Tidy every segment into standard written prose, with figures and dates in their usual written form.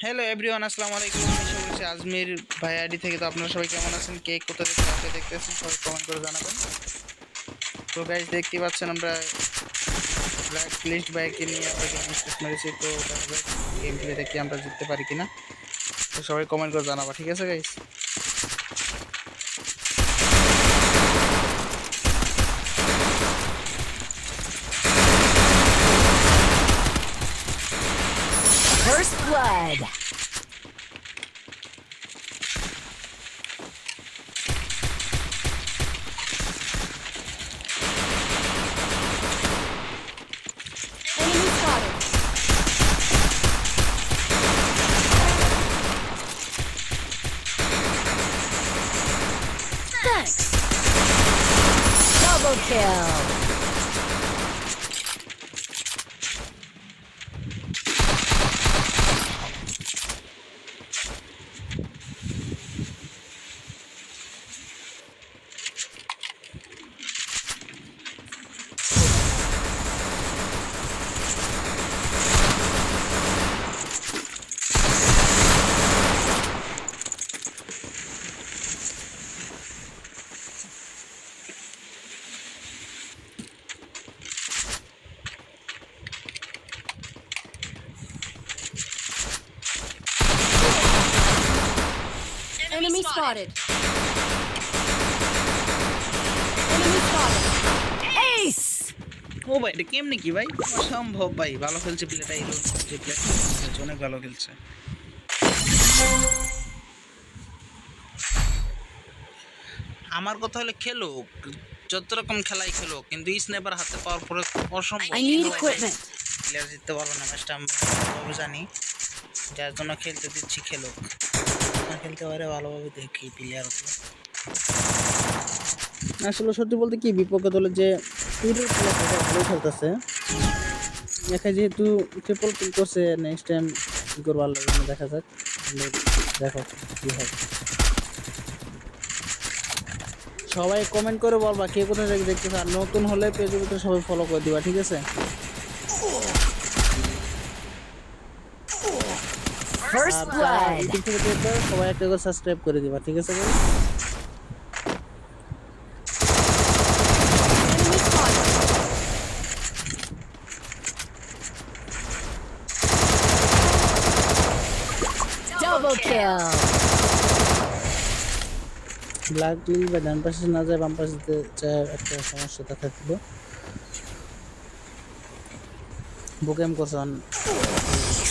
Hello everyone, আসসালামু আলাইকুম। আমি বলছি আজমির ভাই আইডি থেকে। তো আপনারা সবাই কেমন আছেন? কে কোথা থেকে কাউকে দেখতেছেন সবাই কমেন্ট করে জানাবেন। তো গাইজ দেখতে পাচ্ছেন আমরা ব্ল্যাক লিস্ট বাইকে নিয়ে আমরা গেম স্টার্ট মেরেছি। তো দেখা যাক গেম প্লেতে কি আমরা জিততে পারি কিনা। তো সবাই কমেন্ট করে জানাবা, ঠিক আছে guys? First blood. Enemy spotted. Thanks. Double kill. Enemy spotted. Enemy spotted. Ace. ও ভাই, এটা কেমনি কি ভাই? অসম্ভব ভাই, ভালো খেলছে প্লেটা। এই যে প্লেয়ার অনেক ভালো খেলছে। আমার কথা হলে খেলুক, যত রকম খেলাই খেলুক, কিন্তু স্নাইপার হাতে পাওয়ার পরে অসম্ভব I need equipment. প্লেয়ার জিততে পারবে না ম্যাচটা। আমি ভালোভাবে জানি, যার জন্য খেলতে দিচ্ছি। খেলুক, না খেলতে পারে ভালোভাবে দেখি প্লেয়ার। আসলে সত্যি বলতে কি, বিপক্ষে দলের যে প্লেয়ারটা ভালো খেলতেছে, দেখা যেহেতু ট্রিপল কিল করছে, নেক্সট টাইম কী করবো আল্লাহ জানে। দেখা যাক, দেখো কী হবে। সবাই কমেন্ট করে বলবা কে কোথায় থেকে দেখতেছে। আর নতুন হলে পেজের ভিতরে সবাই ফলো করে দিবা, ঠিক আছে? First blood. ইউটিউব থেকে দেখবে, সবাই একটা করে সাবস্ক্রাইব করে দিবা, ঠিক আছে? Enemy spotted. Double kill. Black লিল বা ডান পাশে না যায় বাম পাশে যেতে চায়, একটা সমস্যা দেখা দিল। বুকেম করছন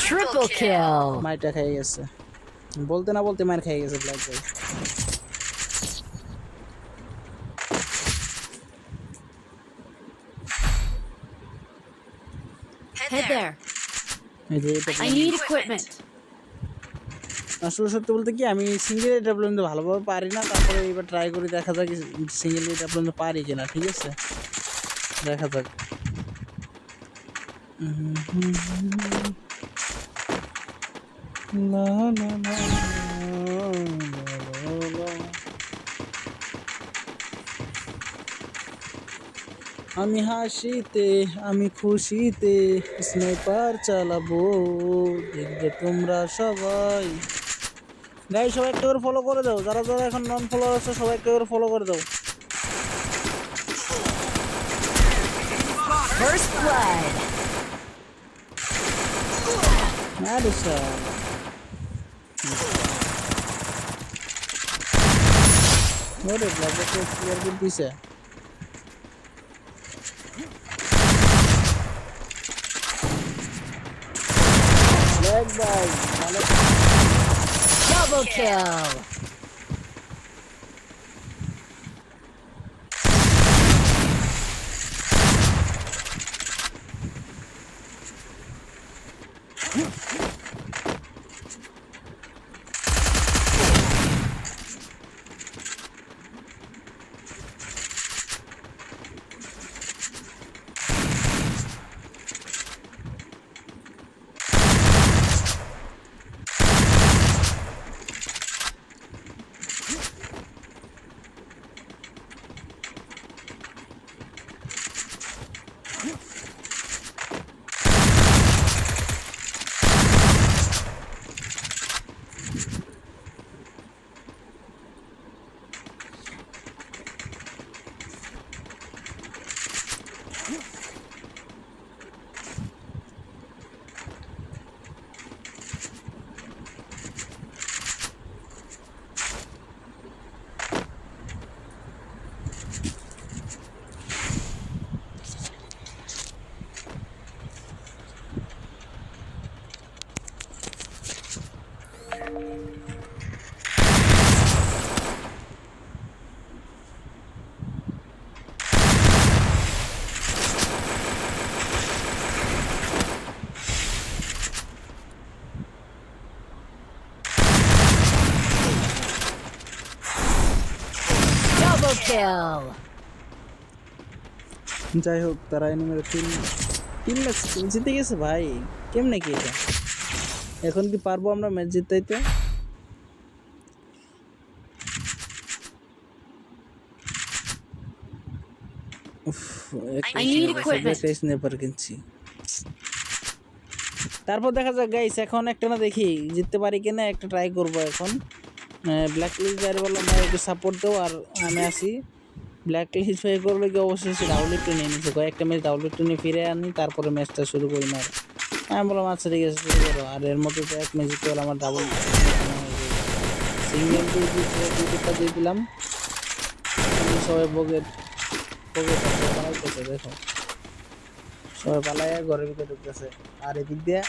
Triple kill. মাইটা খেয়ে গেছে, বলতে না বলতে মার খেয়ে গেছে ব্ল্যাক ভাই। Head there. এই যে এটা I need equipment. আসলে সত্যি বলতে কি, আমি সিঙ্গেল এটা পর্যন্ত ভালোভাবে পারি না। তারপরে এবার ট্রাই করে দেখা যাক সিঙ্গেল এটা পর্যন্ত পারি কিনা, ঠিক আছে? দেখা যাক। লা লা লা লা। আমি হাসিতে, আমি খুশিতে স্নাইপার চালাবো, দেখবে তোমরা সবাই। গাইস সবাই একটা করে ফলো করে দাও, যারা যারা এখন নন ফলো আছে সবাই একটা করে ফলো করে দাও। First blood. আরে স্যার, ওরে ব্ল্যাকে ক্লিয়ার করে দিছে। ব্ল্যাক ভাই ভালো। Double kill. Double kill. যাই হোক, তারা এনিমের তিন ম্যাচ জিতে গেছে ভাই। কেমনে কি এটা? এখন কি পারবো আমরা ম্যাচ জিতাইতে? উফ, I need equipment. একটা স্নাইপার কিনছি। তারপর দেখা যাক গাইস, এখন একটা না দেখি জিততে পারি কিনা, একটা ট্রাই করবো এখন। ব্ল্যাক লিস্ট যাই বললাম ভাই একটু সাপোর্ট দাও, আর আমি আসি। ব্ল্যাক লিস্ট হয়ে করলে কি অবশ্যই সে ডাবল একটু নিয়ে নিচ্ছে, কয়েকটা ম্যাচ ডাবল একটু নিয়ে ফিরে আনি, তারপরে ম্যাচটা শুরু করি না। আমি বললাম আচ্ছা ঠিক আছে শুরু করো। আর এর মধ্যে তো এক ম্যাচ জিতে হলো আমার ডাবল সিঙ্গেল দিয়ে দিলাম। সবাই বগে পালাইতেছে, দেখো সবাই পালায় ঘরের ভিতরে ঢুকতেছে। আর এদিক দিয়ে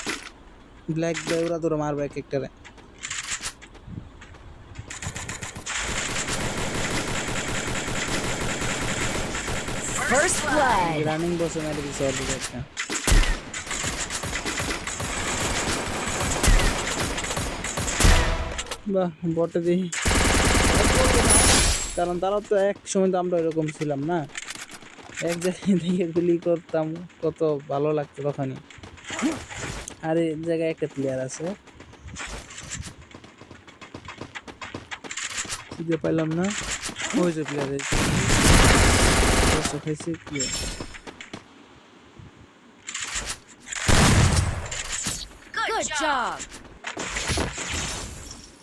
ব্ল্যাক ওরা ধরে মারবে এক একটারে। First blood. রানিং বসে মেরে দিচ্ছে ওর দিকে একটা। বাহ, বটে দিই, কারণ তারা তো এক সময় তো আমরা এরকম ছিলাম না, এক জায়গায় থেকে গুলি করতাম, কত ভালো লাগতো তখনই। আর এই জায়গায় একটা প্লেয়ার আছে, খুঁজে পাইলাম না। ওই যে প্লেয়ার খাইছে কি Good job.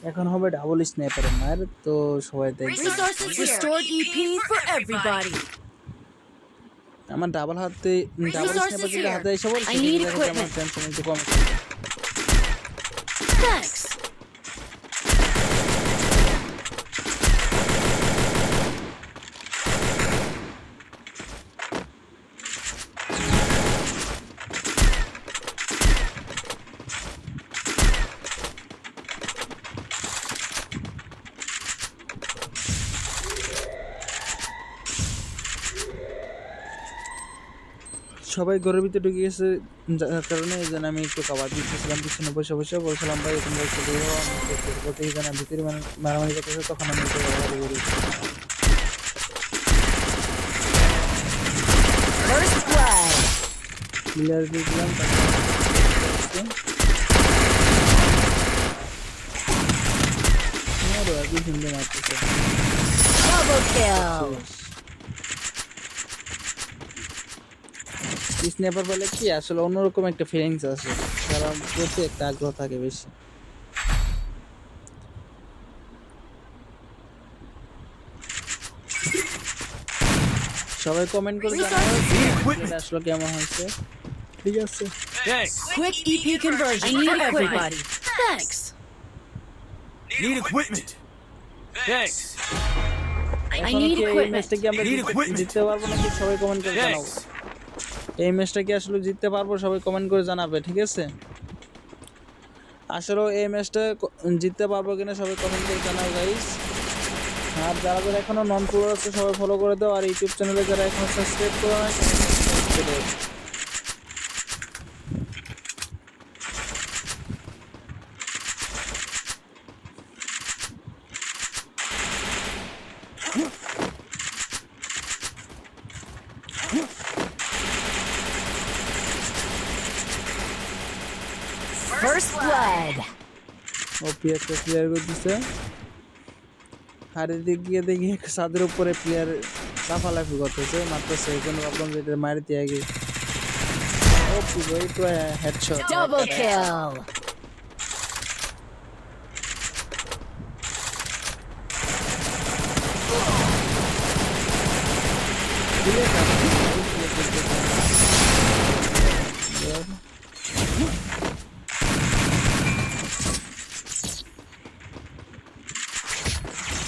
এখন হবে ডাবল স্নাইপারের মার, তো সবাই দেখবে। Resources restored EP for everybody. আমার ডাবল স্নাইপার যদি হাতে এসে বলছে I need আমার equipment. টেনশন একটু কম। Thanks. সবাই ঘরের ভিতরে ঢুকে গেছে, যার কারণে এই জন্য আমি একটু কাবার দিচ্ছিলাম পিছনে বসে বসে, বলছিলাম ভাই তোমরা একটু বের হও, আমি করতে এখানে ভিতরে মারামারি করতেছে, তখন আমি একটু বাড়াবাড়ি করি। First blood. প্লেয়ার দিয়ে দিলাম, একই সুন্দর মারতেছে। Double kill. স্ন্যাপার বলে কি আসলে অন্যরকম একটা ফিলিংস আছে, কারণ প্রতি একটা আগ্রহ থাকে বেশি। সবাই কমেন্ট করে জানাও এটা আসলে কেমন হয়েছে। ঠিক আছে, Quick EP conversion for everybody. Thanks. Need equipment. Thanks. I এখন need কি এই equipment. ম্যাচটা কি আমরা Need equipment. জিততে পারবো নাকি সবাই কমেন্ট করে জানাও। Thanks. এই ম্যাচটা কি আসলে জিততে পারবো সবাই কমেন্ট করে জানাবে, ঠিক আছে? আসলে এই ম্যাচটা জিততে পারবো কিনা সবাই কমেন্ট করে জানাও গাইস। আর যারা যারা এখনো নন ফলো আছে সবাই ফলো করে দাও, আর ইউটিউব চ্যানেলে যারা এখনো সাবস্ক্রাইব করে না সাবস্ক্রাইব করে দাও। First blood. ওপি একটা প্লেয়ার করে দিছে, আর এদিক গিয়ে দেখি ছাদের উপরে প্লেয়ার লাফালাফি করতেছে, মারতেছে, কোনো ভাবলাম যে এটা মারিতে আগে। ওপি ভাই তো হেডশট। Double kill.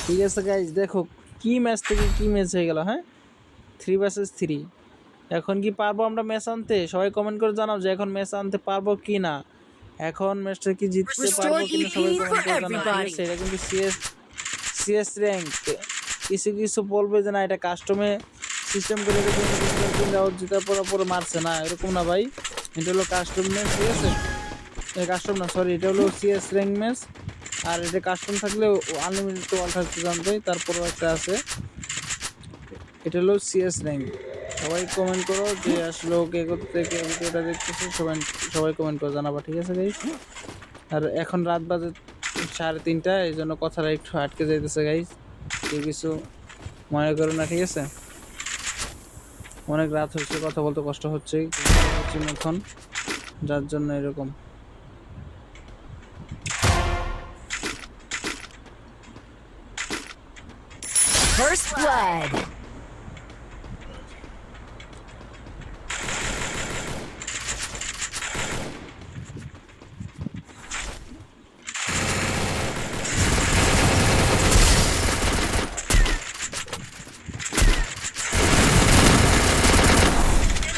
ঠিক আছে গাইজ, দেখো কি ম্যাচ থেকে কি ম্যাচ হয়ে গেল। হ্যাঁ, 3 vs 3। এখন কি পারবো আমরা ম্যাচ আনতে? সবাই কমেন্ট করে জানাও যে এখন ম্যাচ আনতে পারবো কি না। এখন ম্যাচটা কি জিততে Restore পারবো কিনা সবাই EP কমেন্ট for করে জানাবেন, ঠিক everybody. আছে? এটা কিন্তু সিএস র্যাঙ্ক, কিছু কিছু বলবে যে না এটা কাস্টমে সিস্টেম করে জেতার পরে মারছে, না এরকম না ভাই, এটা হলো কাস্টম ম্যাচ, ঠিক আছে? কাস্টম না, সরি, এটা হলো সিএস র্যাঙ্ক ম্যাচ। আর এটা কাস্টম থাকলে আনলিমিটেড তো ওয়াল থাকতে জানতোই, তারপরেও একটা আছে, এটা হলো সিএস র্যাঙ্ক। সবাই কমেন্ট করো যে আসলে ওকে থেকে ভিডিওটা দেখতেছে, সবাই কমেন্ট করে জানাবা, ঠিক আছে গাইস? আর এখন রাত বাজে 3:30, এই জন্য কথাটা একটু আটকে যাইতেছে গাইস, কেউ কিছু মনে করো না, ঠিক আছে? অনেক রাত হচ্ছে, কথা বলতে কষ্ট হচ্ছে এখন, যার জন্য এরকম। First blood.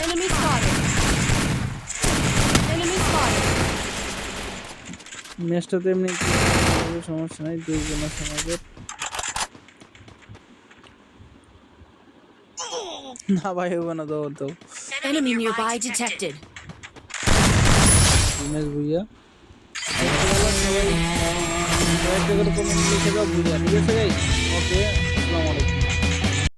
Enemy spotted. Enemy spotted. ম্যাচটাতে এমনি সমস্যা নাই, দুইজন আছে আমাদের। না ভাই হবে না, দৌড় দাও। Enemy nearby detected. ম্যাচ বুঝিয়া সবাই একটা করে কমেন্ট লিখে দাও বুঝিয়া, ঠিক আছে গাইস? ওকে, আসসালামু আলাইকুম।